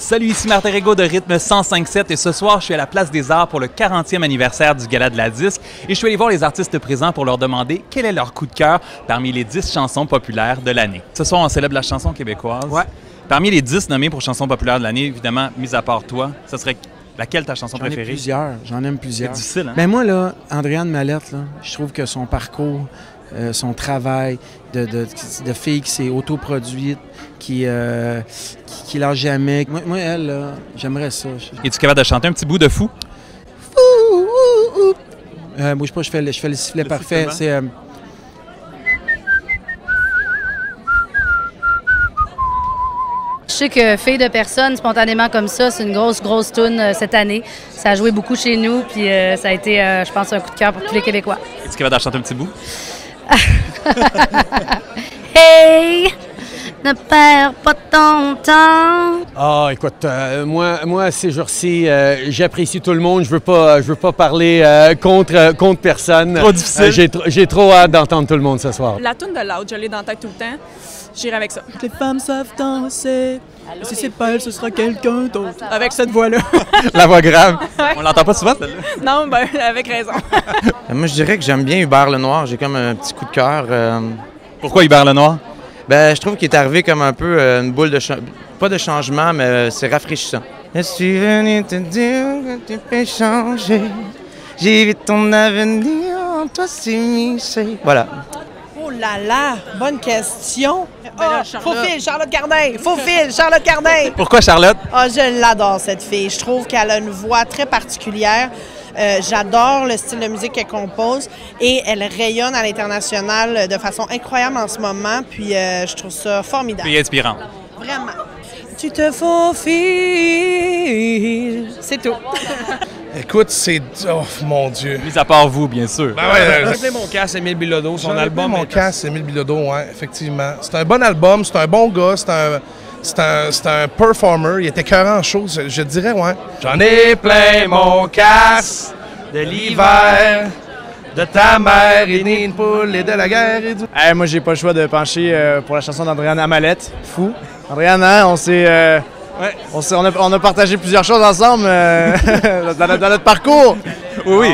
Salut, ici Martin Rigaud de Rythme 105.7 et ce soir, je suis à la Place des Arts pour le 40e anniversaire du Gala de la Disque et je suis allé voir les artistes présents pour leur demander quel est leur coup de cœur parmi les 10 chansons populaires de l'année. Ce soir, on célèbre la chanson québécoise. Ouais. Parmi les 10 nommés pour chanson populaire de l'année, évidemment, mis à part toi, ce serait laquelle ta chanson préférée? J'en aime plusieurs. C'est difficile, hein? Ben moi, là, Andréane Mallette, là, je trouve que son parcours, son travail de fille qui s'est autoproduite, qui lâche jamais. Moi, elle, là, j'aimerais ça. Es-tu capable de chanter un petit bout de Fou? Bouge pas, je fais le sifflet parfait. C'est... Je sais que Fille de personne, spontanément comme ça, c'est une grosse toune cette année. Ça a joué beaucoup chez nous, puis ça a été, je pense, un coup de cœur pour tous les Québécois. Es-tu capable d'en chanter un petit bout? Hey! Ne perds pas ton temps! Ah, écoute, moi, ces jours-ci, j'apprécie tout le monde. Je veux pas parler contre personne. Trop difficile. J'ai trop hâte d'entendre tout le monde ce soir. La toune de Loud, je l'ai dans la tête tout le temps. J'irai avec ça. Les femmes savent danser. Si c'est pas elle, ce sera quelqu'un d'autre. Avec cette voix-là. La voix grave. On l'entend pas souvent, celle-là? Non, ben, avec raison. Moi, je dirais que j'aime bien Hubert Lenoir. J'ai comme un petit coup de cœur. Pourquoi Hubert Lenoir? Ben, je trouve qu'il est arrivé comme un peu une boule de... Pas de changement, mais c'est rafraîchissant. Je suis venu te dire que tu peux changer. J'ai vu ton avenir en toi s'immiscer. Voilà. Oh là là, bonne question. Charlotte Cardin. Pourquoi Charlotte? Ah, je l'adore, cette fille. Je trouve qu'elle a une voix très particulière. J'adore le style de musique qu'elle compose et elle rayonne à l'international de façon incroyable en ce moment. Puis je trouve ça formidable. Puis inspirant. Vraiment. Tu te faufiles. C'est tout. Écoute, c'est... Oh, mon Dieu. Mis à part vous, bien sûr. Ben ouais, J'ai appelé mon casse Émile Bilodeau, son album. Mon casse, Émile Bilodeau, ouais, effectivement. C'est un bon album, c'est un bon gars, c'est un performer. Il était écœurant en show, je dirais, ouais. J'en ai plein mon casse de l'hiver, de ta mère et née une poule et de la guerre et du... Moi, j'ai pas le choix de pencher pour la chanson d'Andréane Mallette, Fou. Andréane, hein, on a partagé plusieurs choses ensemble dans notre parcours. Oui.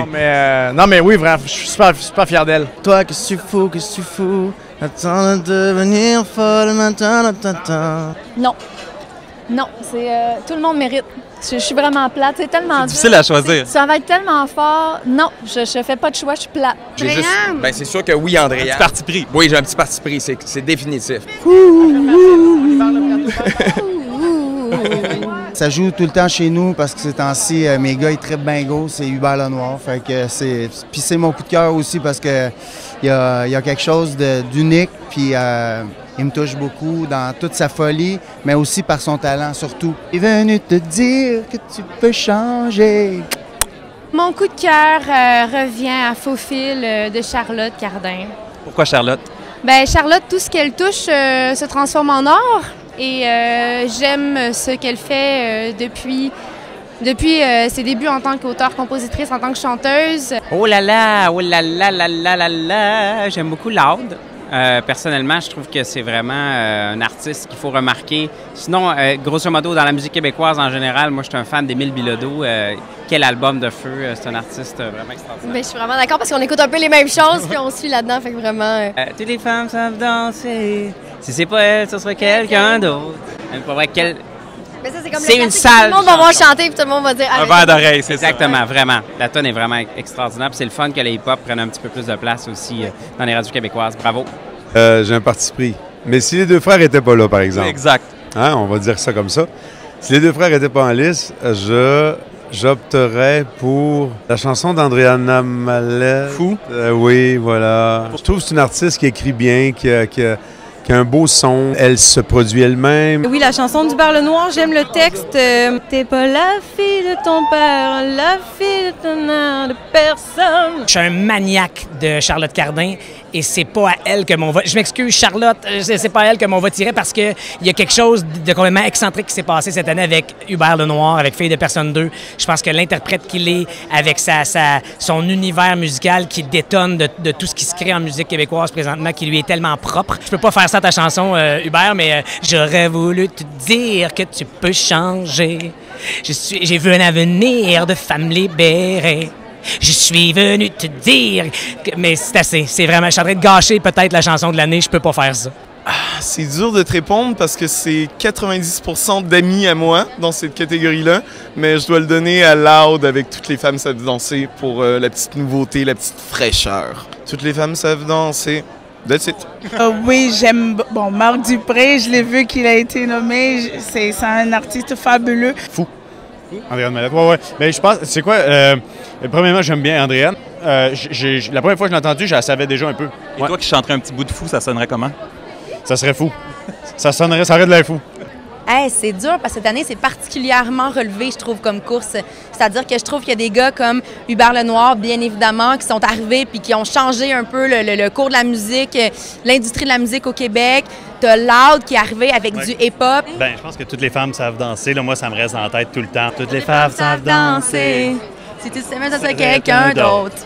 Non, mais oui, vraiment, je suis super fier d'elle. Toi, qu'est-ce que tu fous? Attends de devenir folle maintenant. Non, c'est tout le monde mérite. Je suis vraiment plate, c'est tellement dur. Difficile à choisir. Ça va être tellement fort. Non, je fais pas de choix, je suis plate. Ben c'est sûr que oui, Andréane. Un petit parti pris. Oui, j'ai un petit parti pris, c'est définitif. Ça joue tout le temps chez nous parce que ces temps-ci, mes gars, ils trippent bien gros, c'est Hubert Lenoir. Fait que puis c'est mon coup de cœur aussi parce que il y a quelque chose d'unique, puis il me touche beaucoup dans toute sa folie, mais aussi par son talent surtout. Il est venu te dire que tu peux changer. Mon coup de cœur revient à Faux fil de Charlotte Cardin. Pourquoi Charlotte? Ben Charlotte, tout ce qu'elle touche se transforme en or et j'aime ce qu'elle fait depuis ses débuts en tant qu'auteure-compositrice, en tant que chanteuse. Oh là là, j'aime beaucoup Loud. Personnellement, je trouve que c'est vraiment un artiste qu'il faut remarquer. Sinon, grosso modo, dans la musique québécoise en général, moi, je suis un fan d'Émile Bilodeau. Quel album de feu, c'est un artiste vraiment extraordinaire. Ben, je suis vraiment d'accord parce qu'on écoute un peu les mêmes choses puis on suit là-dedans, fait que vraiment... Toutes les femmes savent danser. Si c'est pas elle, ce serait quelqu'un d'autre. Pas vrai, Mais ça, c'est comme une salle. Tout le monde va voir chanter puis tout le monde va dire... Un verre d'oreille, c'est ça. Exactement, vraiment. La tonne est vraiment extraordinaire. Puis c'est le fun que les hip-hop prennent un petit peu plus de place aussi dans les radios québécoises. Bravo. J'ai un parti pris. Mais si les deux frères n'étaient pas là, par exemple. Exact. Hein, on va dire ça comme ça. Si les deux frères n'étaient pas en lice, j'opterais pour la chanson d'Andréane Mallette. Fou? Oui, voilà. Je trouve que c'est une artiste qui écrit bien, qui a un beau son. Elle se produit elle-même. Oui, la chanson d'Hubert Lenoir, j'aime le texte. T'es pas la fille de ton père, la fille de ton de personne. Je suis un maniaque de Charlotte Cardin et c'est pas à elle que mon vote... Je m'excuse, Charlotte, c'est pas à elle que mon vote irait parce qu'il y a quelque chose de complètement excentrique qui s'est passé cette année avec Hubert Lenoir, avec Fille de personne 2. Je pense que l'interprète qu'il est, avec son univers musical qui détonne de tout ce qui se crée en musique québécoise présentement, qui lui est tellement propre. Je peux pas faire ça à ta chanson, Hubert, mais j'aurais voulu te dire que tu peux changer. J'ai vu un avenir de femme libérée. Je suis venu te dire que... Mais c'est assez. C'est vraiment... Je suis en train de gâcher peut-être la chanson de l'année. Je peux pas faire ça. C'est dur de te répondre parce que c'est 90% d'amis à moi dans cette catégorie-là, mais je dois le donner à Loud avec Toutes les femmes savent danser pour la petite nouveauté, la petite fraîcheur. Toutes les femmes savent danser. That's it. Oui, j'aime Marc Dupré, je l'ai vu qu'il a été nommé, c'est un artiste fabuleux. Fou. Andréane Mallette, ouais. Mais je pense, c'est quoi, premièrement, j'aime bien Andréane. La première fois que je l'ai entendue, je la savais déjà un peu. Et toi qui chanterais un petit bout de fou, ça sonnerait comment? Ça serait fou. Ça aurait de l'air fou. Hey, c'est dur parce que cette année, c'est particulièrement relevé, je trouve, comme course. C'est-à-dire que je trouve qu'il y a des gars comme Hubert Lenoir, bien évidemment, qui sont arrivés puis qui ont changé un peu le cours de la musique, l'industrie de la musique au Québec. T'as Loud qui est arrivé avec du hip-hop. Ben, je pense que Toutes les femmes savent danser. Là, moi, ça me reste en tête tout le temps. Toutes les femmes savent danser. Si tu sais, ça serait quelqu'un d'autre.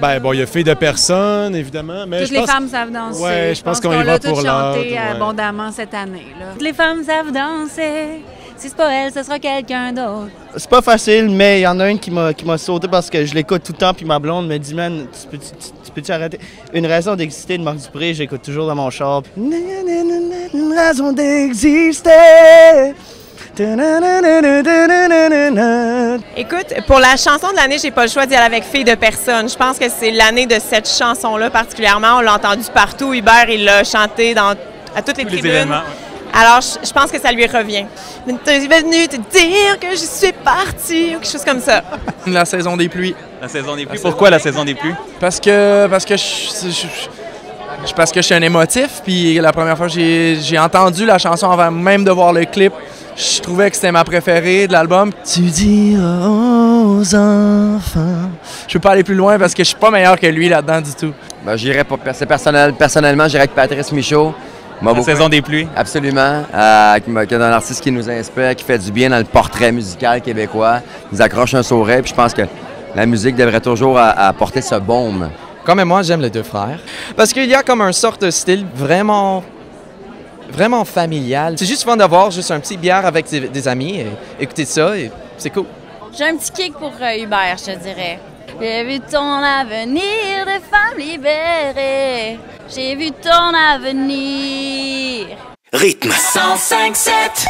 Ben bon, il y a Fille de personne, évidemment, mais Toutes les femmes savent danser. Ouais, je pense qu'on y va pour l'art. chanté abondamment cette année. Là. Toutes les femmes savent danser. Si c'est pas elle, ce sera quelqu'un d'autre. C'est pas facile, mais il y en a une qui m'a sauté parce que je l'écoute tout le temps, puis ma blonde me dit, man, tu peux-tu arrêter? Une raison d'exister de Marc Dupré, j'écoute toujours dans mon char. Une raison d'exister. Écoute, pour la chanson de l'année, j'ai pas le choix d'y aller avec Fille de personne. Je pense que c'est l'année de cette chanson-là particulièrement. On l'a entendu partout. Hubert, il l'a chanté à toutes les tribunes. Alors, je pense que ça lui revient. Tu es venu te dire que je suis partie ou quelque chose comme ça. La saison des pluies. La saison des pluies. Pourquoi la saison des pluies? Parce que je suis un émotif, puis la première fois que j'ai entendu la chanson avant même de voir le clip, je trouvais que c'était ma préférée de l'album. Tu diras aux enfants. Je peux pas aller plus loin parce que je suis pas meilleur que lui là-dedans du tout. Ben, j'irais pas, c'est personnel. Personnellement, j'irais avec Patrice Michaud. La saison des pluies. Absolument. Qui est un artiste qui nous inspire, qui fait du bien dans le portrait musical québécois. Il nous accroche un sourire, puis je pense que la musique devrait toujours apporter ce baume. Comme moi, j'aime les deux frères. Parce qu'il y a comme un sorte de style vraiment familial. C'est juste fun d'avoir juste un petit bière avec des amis et écouter ça, et c'est cool. J'ai un petit kick pour Hubert, je te dirais. J'ai vu ton avenir de femme libérée. J'ai vu ton avenir. Rythme 105.7.